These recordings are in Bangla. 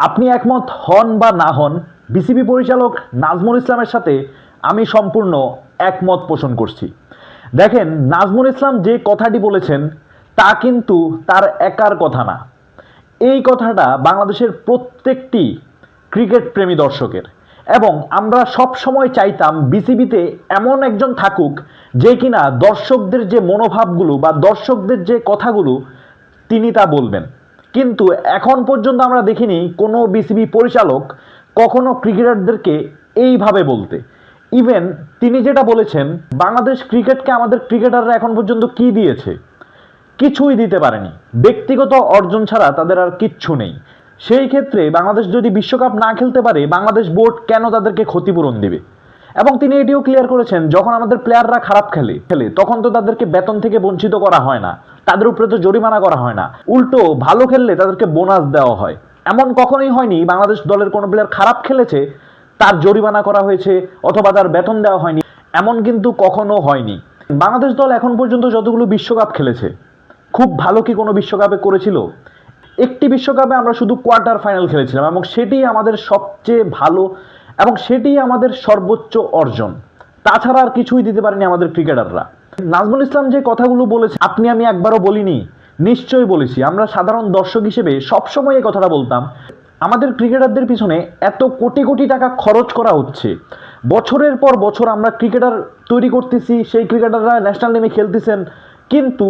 আপনি একমত হন বা না হন, বিসিবি পরিচালক নাজমুল ইসলামের সাথে আমি সম্পূর্ণ একমত পোষণ করছি। দেখেন, নাজমুল ইসলাম যে কথাটি বলেছেন তা কিন্তু তার একার কথা না। এই কথাটা বাংলাদেশের প্রত্যেকটি ক্রিকেট প্রেমী দর্শকের, এবং আমরা সব সময় চাইতাম বিসিবিতে এমন একজন থাকুক যে কিনা দর্শকদের যে মনোভাবগুলো বা দর্শকদের যে কথাগুলো তিনি তা বলবেন। কিন্তু এখন পর্যন্ত আমরা দেখিনি কোনো বিসিবি পরিচালক কখনো ক্রিকেটারদেরকে এইভাবে বলতে। ইভেন তিনি যেটা বলেছেন, বাংলাদেশ ক্রিকেটকে আমাদের ক্রিকেটাররা এখন পর্যন্ত কি দিয়েছে? কিছুই দিতে পারেনি। ব্যক্তিগত অর্জন ছাড়া তাদের আর কিচ্ছু নেই। সেই ক্ষেত্রে বাংলাদেশ যদি বিশ্বকাপ না খেলতে পারে, বাংলাদেশ বোর্ড কেন তাদেরকে ক্ষতিপূরণ দেবে? এবং তিনি এটিও ক্লিয়ার করেছেন, যখন আমাদের প্লেয়াররা খারাপ খেলে তখন তো তাদেরকে বেতন থেকে বঞ্চিত করা হয় না, তাদের উপরে তো জরিমানা করা হয় না, উল্টো ভালো খেললে তাদেরকে বোনাস দেওয়া হয়। এমন কখনোই হয়নি বাংলাদেশ দলের কোনো প্লেয়ার খারাপ খেলেছে তার জরিমানা করা হয়েছে অথবা তার বেতন দেওয়া হয়নি, এমন কিন্তু কখনো হয়নি। বাংলাদেশ দল এখন পর্যন্ত যতগুলো বিশ্বকাপ খেলেছে, খুব ভালো কি কোনো বিশ্বকাপে করেছিল? একটি বিশ্বকাপে আমরা শুধু কোয়ার্টার ফাইনাল খেলেছিলাম, এবং সেটি আমাদের সবচেয়ে ভালো এবং সেটি আমাদের সর্বোচ্চ অর্জন। তাছাড়া আর কিছুই দিতে পারেনি আমাদের ক্রিকেটাররা। নাজমুল ইসলাম যে কথাগুলো বলেছে আপনি আমি একবারও বলিনি, নিশ্চয়ই বলেছি। আমরা সাধারণ দর্শক হিসেবে সবসময় এই কথাটা বলতাম, আমাদের ক্রিকেটারদের পিছনে এত কোটি কোটি টাকা খরচ করা হচ্ছে, বছরের পর বছর আমরা ক্রিকেটার তৈরি করতেছি, সেই ক্রিকেটাররা ন্যাশনাল টিমে খেলতেছেন, কিন্তু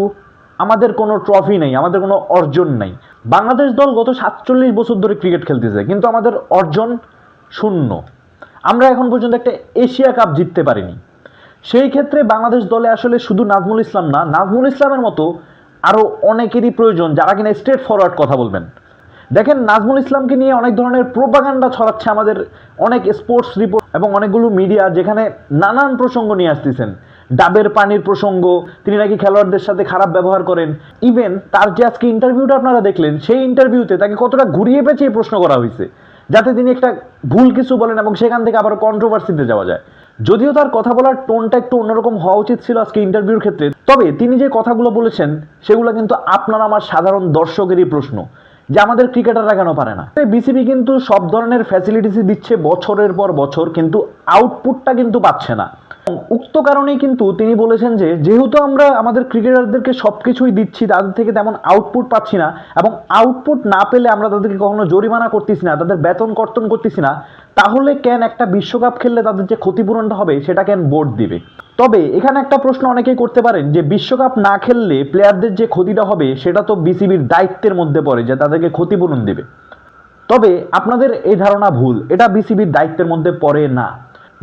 আমাদের কোনো ট্রফি নেই, আমাদের কোনো অর্জন নেই। বাংলাদেশ দল গত 47 বছর ধরে ক্রিকেট খেলতেছে, কিন্তু আমাদের অর্জন শূন্য। আমরা এখন পর্যন্ত একটা এশিয়া কাপ জিততে পারিনি। সেই ক্ষেত্রে বাংলাদেশ দলে আসলে শুধু নাজমুল ইসলাম না, নাজমুল ইসলামের মতো আরও অনেকেরই প্রয়োজন যারা কিনা স্ট্রেট ফরওয়ার্ড কথা বলবেন। দেখেন, নাজমুল ইসলামকে নিয়ে অনেক ধরনের প্রোপাগান্ডা ছড়াচ্ছে আমাদের অনেক স্পোর্টস রিপোর্ট এবং অনেকগুলো মিডিয়া, যেখানে নানান প্রসঙ্গ নিয়ে আসতেছেন। ডাবের পানির প্রসঙ্গ, তিনি নাকি খেলোয়াড়দের সাথে খারাপ ব্যবহার করেন। ইভেন তার যে আজকে ইন্টারভিউটা আপনারা দেখলেন, সেই ইন্টারভিউতে তাকে কতটা ঘুরিয়ে পেঁচিয়ে প্রশ্ন করা হয়েছে যাতে তিনি একটা ভুল কিছু বলেন এবং সেখান থেকে আবার কন্ট্রোভার্সিতে যাওয়া যায়। যদিও তার কথা বলার টোনটা একটু অন্যরকম হওয়া উচিত ছিল আজকে ইন্টারভিউর ক্ষেত্রে, তবে তিনি যে কথাগুলো বলেছেন সেগুলো কিন্তু আপনার আমার সাধারণ দর্শকেরই প্রশ্ন যে আমাদের ক্রিকেটাররা কেন পারে না। বিসিবি কিন্তু সব ধরনের ফ্যাসিলিটিস দিচ্ছে বছরের পর বছর, কিন্তু আউটপুটটা কিন্তু পাচ্ছে না। উক্ত কারণেই কিন্তু তিনি বলেছেন যে যেহেতু আমরা আমাদের ক্রিকেটারদেরকে সবকিছুই দিচ্ছি, তাদের থেকে তেমন আউটপুট পাচ্ছি না, এবং আউটপুট না পেলে আমরা তাদেরকে কখনো জরিমানা করতেছি না, তাদের বেতন কর্তন করতেছি না, তাহলে কেন একটা বিশ্বকাপ খেললে তাদের যে ক্ষতিপূরণটা হবে সেটা কেন বোর্ড দিবে? তবে এখানে একটা প্রশ্ন অনেকেই করতে পারেন যে বিশ্বকাপ না খেললে প্লেয়ারদের যে ক্ষতিটা হবে সেটা তো বিসিবির দায়িত্বের মধ্যে পড়ে যে তাদেরকে ক্ষতিপূরণ দেবে। তবে আপনাদের এই ধারণা ভুল, এটা বিসিবির দায়িত্বের মধ্যে পড়ে না।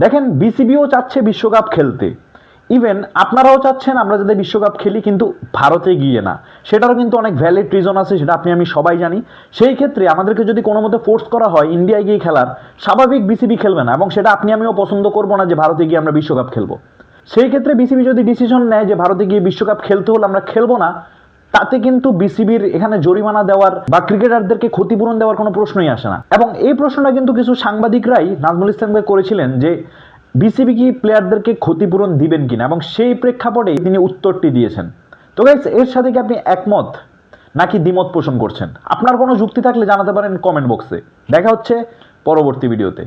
দেখেন, বিসিবিও চাচ্ছে বিশ্বকাপ খেলতে, ইভেন আপনারাও চাচ্ছেন আমরা যাতে বিশ্বকাপ খেলি, কিন্তু ভারতে গিয়ে না। সেটারও কিন্তু অনেক ভ্যালিড রিজন আছে, সেটা আপনি আমি সবাই জানি। সেই ক্ষেত্রে আমাদেরকে যদি কোনো মতে ফোর্স করা হয় ইন্ডিয়ায় গিয়ে খেলার, স্বাভাবিক বিসিবি খেলবে না, এবং সেটা আপনি আমিও পছন্দ করবো না যে ভারতে গিয়ে আমরা বিশ্বকাপ খেলবো। সেই ক্ষেত্রে বিসিবি যদি ডিসিশন নেয় যে ভারতে গিয়ে বিশ্বকাপ খেলতে হলে আমরা খেলবো না, তাতে কিন্তু বিসিবির এখানে জরিমানা দেওয়ার বা ক্রিকেটারদেরকে ক্ষতিপূরণ দেওয়ার কোনো প্রশ্নই আসে না। এবং এই প্রশ্নটা কিন্তু কিছু সাংবাদিকরাই নাজমুল ইসলামকে করেছিলেন যে বিসিবি কি প্লেয়ারদেরকে ক্ষতিপূরণ দিবেন কিনা, এবং সেই প্রেক্ষাপটে তিনি উত্তরটি দিয়েছেন। তো গাইস, এর সাথে কি আপনি একমত নাকি দ্বিমত পোষণ করছেন? আপনার কোনো যুক্তি থাকলে জানাতে পারেন কমেন্ট বক্সে। দেখা হচ্ছে পরবর্তী ভিডিওতে।